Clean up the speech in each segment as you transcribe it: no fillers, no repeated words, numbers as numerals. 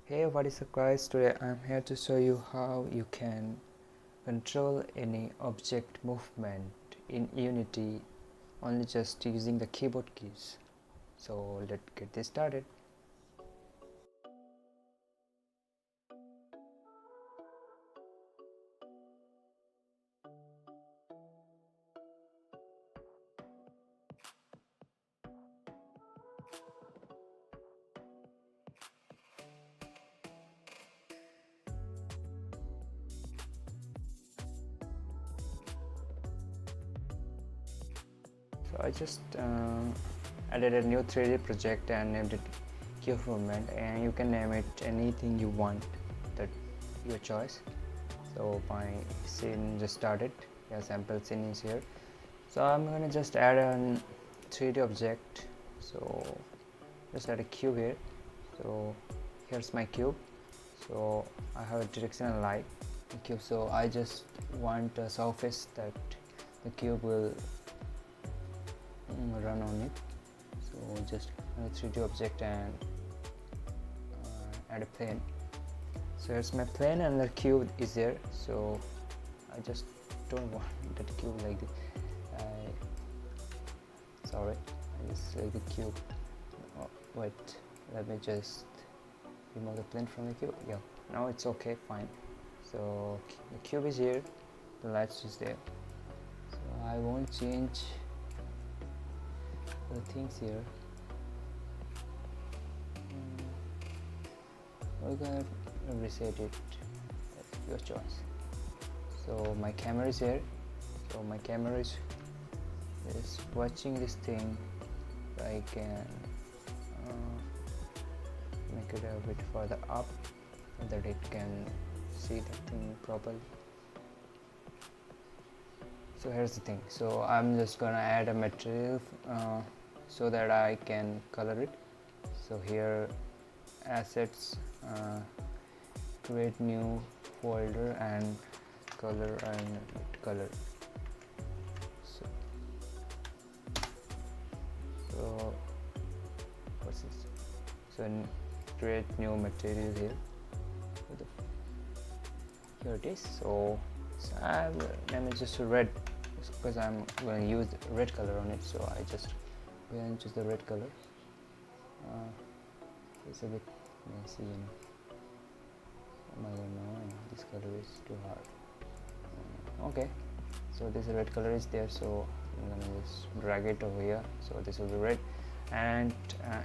Hey, what is up guys? Today I'm here to show you how you can control any object movement in Unity only just using the keyboard keys. So let's get this started. So I just added a new 3D project and named it Cube Movement, and you can name it anything you want, that your choice. So my scene just started. Yeah, sample scene is here. So I'm gonna just add a 3D object. So just add a cube here. So here's my cube. So I have a directional light cube, so I just want a surface that the cube will run on it. So just a 3D object and add a plane. So here's my plane and the cube is there. So I just don't want that cube like this. I just like the cube. Oh, wait, let me just remove the plane from the cube. Yeah, now it's okay, fine. So the cube is here, the lights is there. So I won't change the things here. We're gonna reset it. That's your choice. So my camera is here. So my camera is watching this thing. I can make it a bit further up so that it can see the thing properly. So here's the thing. So I'm just gonna add a material so that I can color it. So here, assets, create new folder and color and color. So what's this? So create new material here. Here it is. So I'm name it just red because I'm going to use red color on it. So I just go and choose the red color. It's a bit messy, you know. I don't know. This color is too hard. Okay. So this red color is there. So I'm gonna just drag it over here. So this will be red, and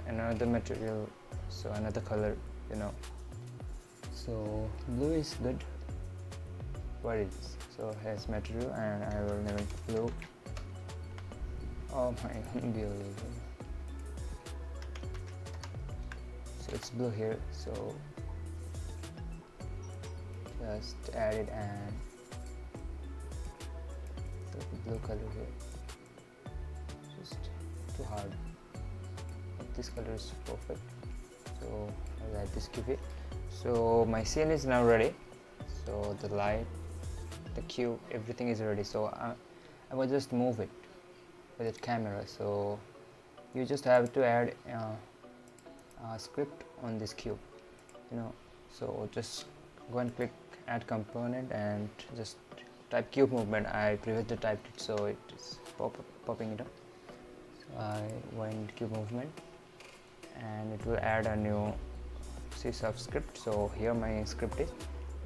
another material. So another color, you know. So blue is good. What is this? So here's material, and I will name it blue. Oh my, unbelievable. So it's blue here. So just add it and so the blue color here. Just too hard. But this color is perfect. So I'll add this cube here. So my scene is now ready. So the light, the cube, everything is ready. So I will just move it with the camera. So you just have to add a script on this cube, you know. So just go and click add component and just type cube movement. I previously typed it, so it is popping it up. So I went cube movement and it will add a new C# script. So here my script is.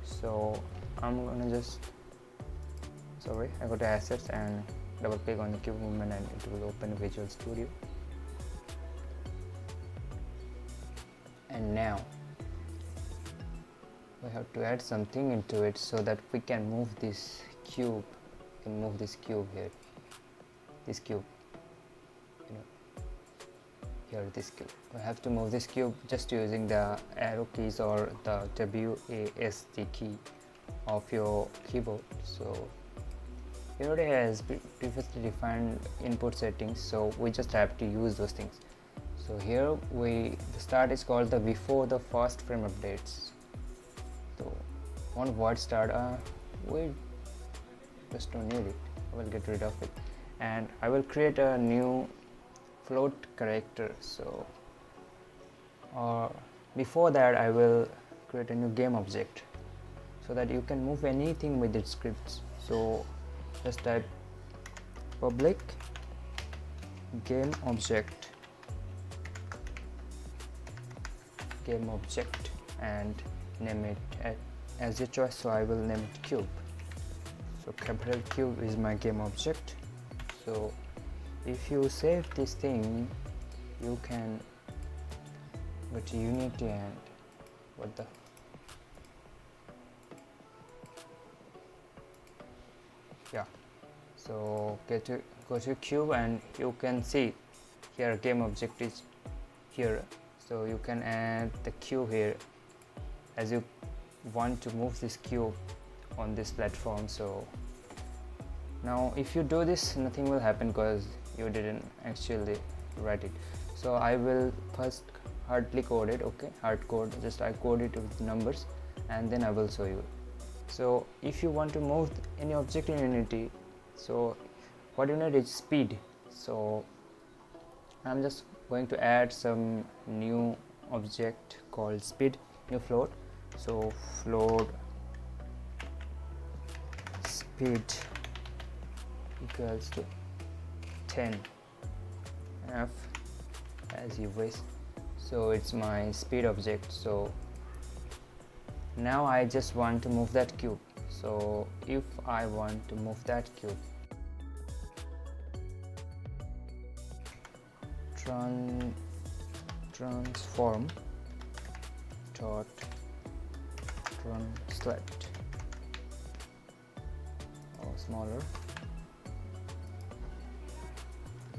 So I'm gonna just I go to assets and double click on the cube movement and it will open Visual Studio. And now we have to add something into it so that we can move this cube. We can move this cube here. This cube, you know, here this cube. We have to move this cube just using the arrow keys or the WASD key of your keyboard. So it already has previously defined input settings, so we just have to use those things. So here the start is called the before the first frame updates. So on void start, we just don't need it. I will get rid of it, and I will create a new float character. So before that I will create a new game object so that you can move anything with its scripts. So just type public game object and name it as your choice. So I will name it cube. So capital Cube is my game object. So if you save this thing, you can go to Unity and what the yeah. So go to cube and you can see here game object is here. So you can add the cube here as you want to move this cube on this platform. So now if you do this, nothing will happen because you didn't actually write it. So I will first hardly code it. Okay, hard code, just I code it with numbers and then I will show you. So if you want to move any object in Unity, so what you need is speed. So I'm just going to add some new object called speed, new float. So float speed equals to 10 f as you wish. So it's my speed object. So now I just want to move that cube. So if I want to move that cube, transform dot translate or smaller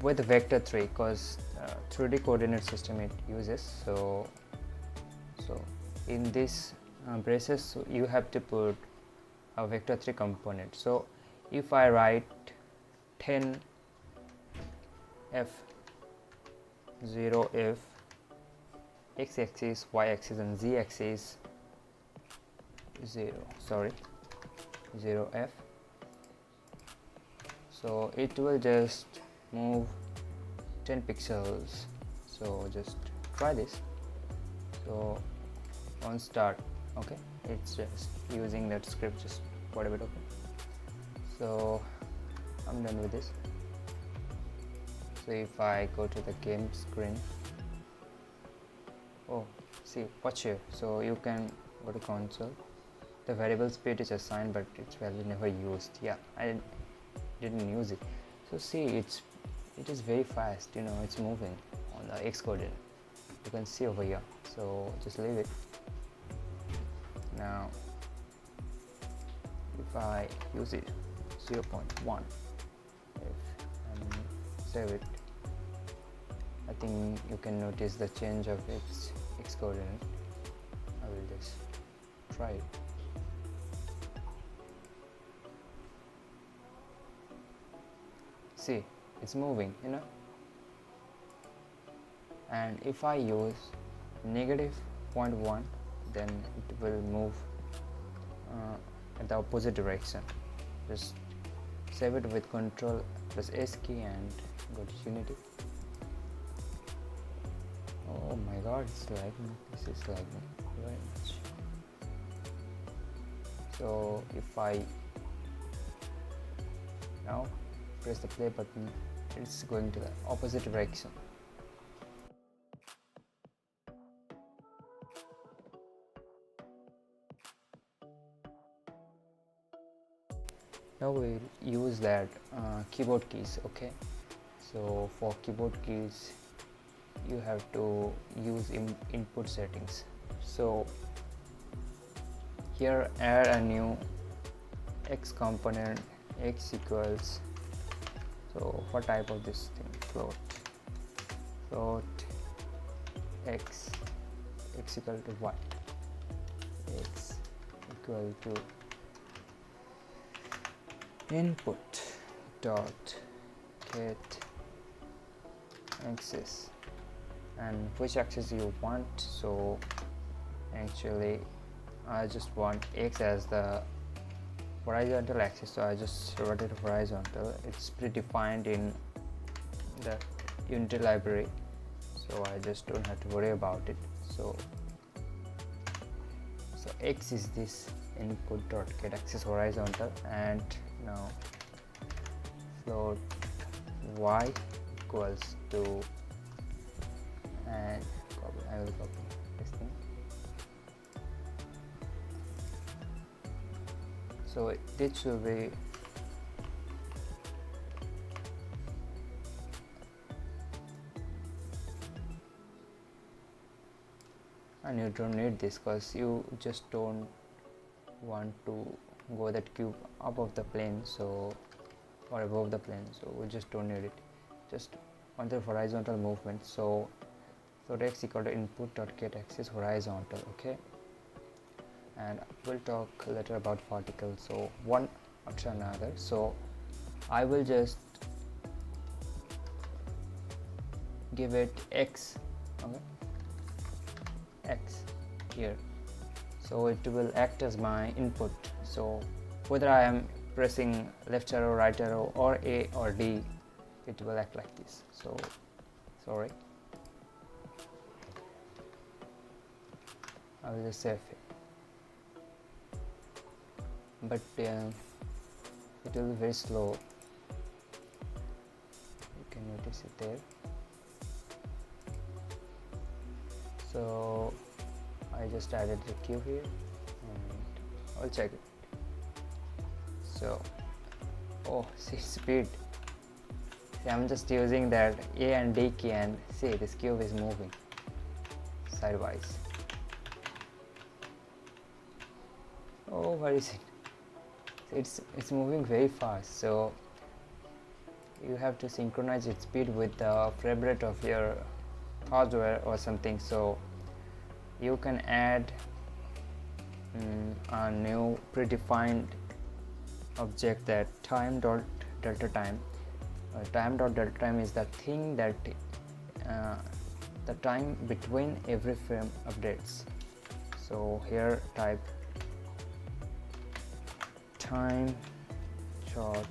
with vector 3 because 3D coordinate system it uses. So in this braces you have to put a vector 3 component. So if I write 10 f 0 f x-axis, y-axis and z-axis 0 f, so it will just move 10 pixels. So just try this. So on start, okay, it's just using that script, just whatever. Okay, so I'm done with this. So if I go to the game screen, oh, see, watch here. So you can go to console. The variable speed is assigned, but its value never used. Yeah, I didn't use it. So see, it is very fast. You know, it's moving on the X coordinate. You can see over here. So just leave it. Now, if I use it 0.1, and save it, I think you can notice the change of its X coordinate. I will just try it. See, it's moving, you know. And if I use -0.1, then it will move at the opposite direction. Just save it with Ctrl plus S key and go to Unity. Oh my god, it's lagging. This is lagging very much. So if I now press the play button, it's going to the opposite direction. Now we'll use that keyboard keys. Okay, so for keyboard keys you have to use input settings. So here add a new X component, X equals, so what type of this thing, float X equal to what, X equal to input dot get axis, and which axis you want. So actually I just want X as the horizontal axis, so I just wrote it horizontal. It's predefined in the Unity library, so I just don't have to worry about it. So x is this input dot get axis horizontal, and now float y equals to, and copy, I will copy this thing. So this will be and you don't need this because you just don't want to go that cube above the plane, so or above the plane, so we just don't need it, just want the horizontal movement. So float x equal to input dot get axis horizontal. Okay, and we'll talk later about vertical, so one after another. So I will just give it x, okay, x here, so it will act as my input. So whether I am pressing left arrow, right arrow, or A or D, it will act like this. So sorry, I will just save it, but it will be very slow, you can notice it there. So I just added the cube here and I'll check it. So oh, see speed, see, I'm just using that A and D key, and see this cube is moving sidewise. Oh, where is it? It's moving very fast, so you have to synchronize its speed with the frame rate of your hardware or something. So you can add a new predefined object, that time dot delta time. Time dot delta time is the thing that the time between every frame updates. So here type time dot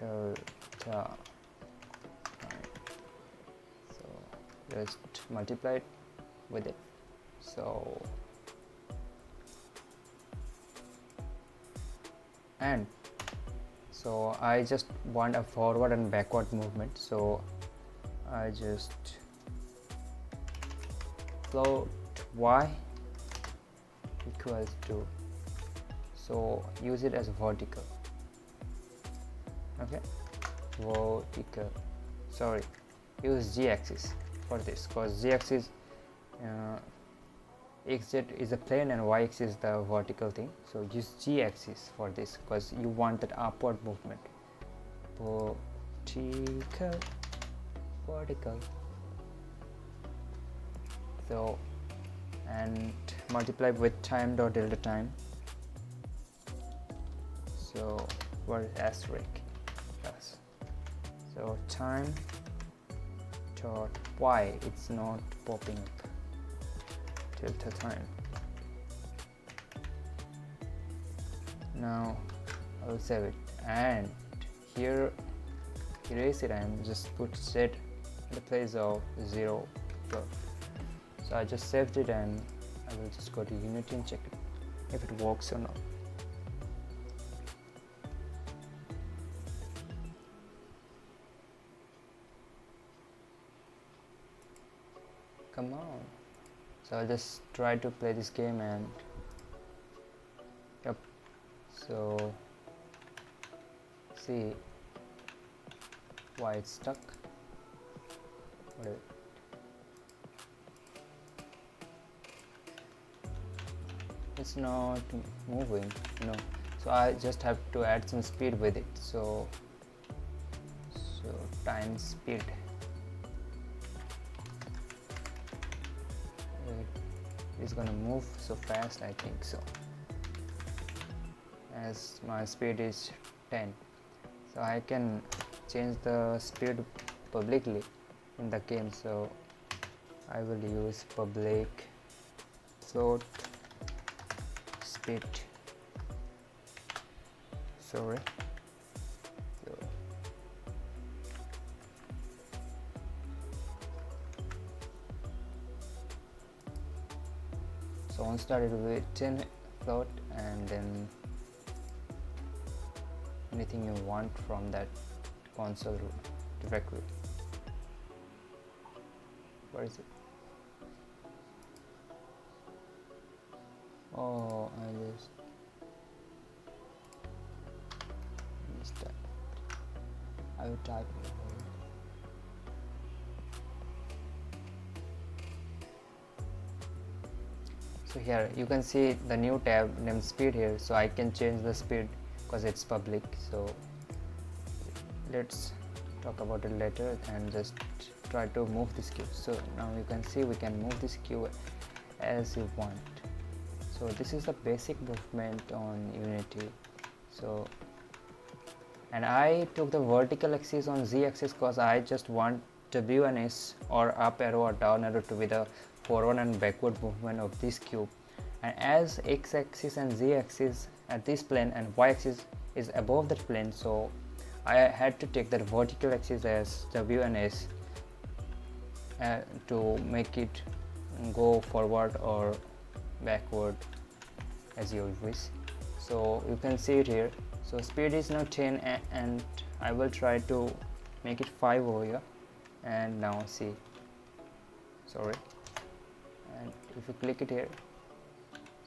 delta time, so just multiply it with it. So and so I just want a forward and backward movement, so I just float y equals to, so use it as vertical. Okay, vertical, sorry, use z-axis for this, because z-axis xz is a plane and y-axis is the vertical thing, so use z-axis for this because you want that upward movement. Vertical, vertical, so and multiply with time dot delta time. So what is asterisk? Yes. So time dot y, it's not popping up. Delta time. Now I will save it, and here erase it and just put z in the place of 0. So I just saved it, and I will just go to Unity and check it if it works or not. Come on. So I'll just try to play this game, and yep, so see why it's stuck. Whatever. It's not moving, no, so I just have to add some speed with it. So time speed, it's gonna move so fast, I think so, as my speed is 10. So I can change the speed publicly in the game, so I will use public float speed, sorry. So So on start it will be 10 float, and then anything you want from that console directly. Where is it? Oh, I just type. I will type it. So here you can see the new tab named speed here, so I can change the speed because it's public. So let's talk about it later and just try to move this queue. So now you can see we can move this queue as you want. So this is the basic movement on Unity. So, and I took the vertical axis on Z axis because I just want W and S or up arrow or down arrow to be the forward and backward movement of this cube. And as X axis and Z axis at this plane and Y axis is above that plane, so I had to take that vertical axis as W and S to make it go forward or backward as you wish. So you can see it here. So speed is now 10 and I will try to make it 5 over here, and now see, sorry, and if you click it here,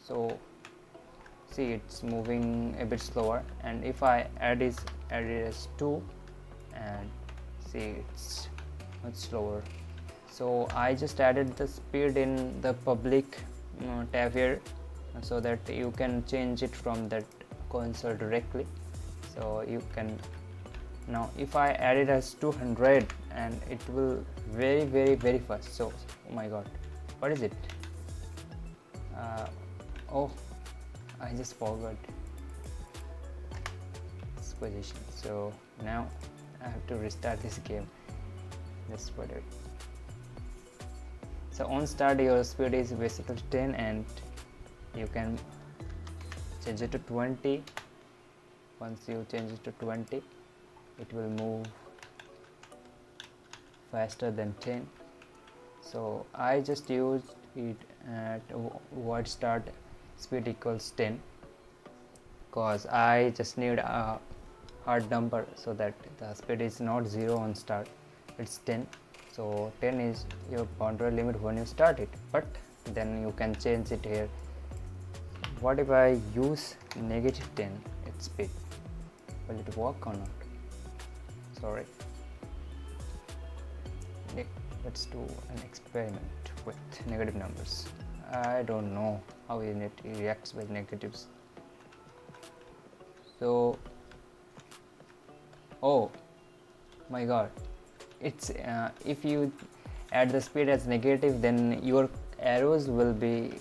so see it's moving a bit slower, and if I add it as 2 and see it's much slower. So I just added the speed in the public tab here so that you can change it from that console directly. So you can now, if I add it as 200, and it will very fast. So oh my god, what is it? Oh, I just forgot this position. So now I have to restart this game. Just put it. So on start your speed is basically 10 and you can change it to 20. Once you change it to 20, it will move faster than 10. So I just used it at void start speed equals 10 because I just need a hard number so that the speed is not 0 on start, it's 10. So 10 is your boundary limit when you start it, but then you can change it here. What if I use negative 10 its speed? Will it work or not? Sorry. Let's do an experiment with negative numbers. I don't know how it reacts with negatives. So, oh my god, it's if you add the speed as negative, then your arrows will be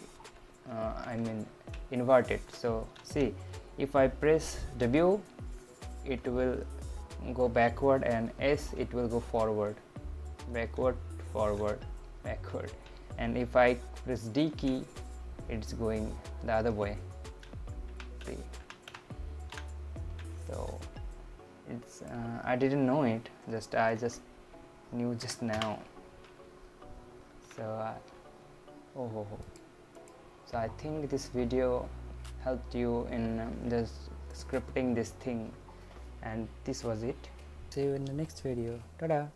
inverted. So see, if I press W, it will go backward, and S it will go forward, backward, forward, backward, and if I press D key, it's going the other way. See, so it's I didn't know it, I just knew just now. So so I think this video helped you in just scripting this thing, and this was it. See you in the next video. Ta-da!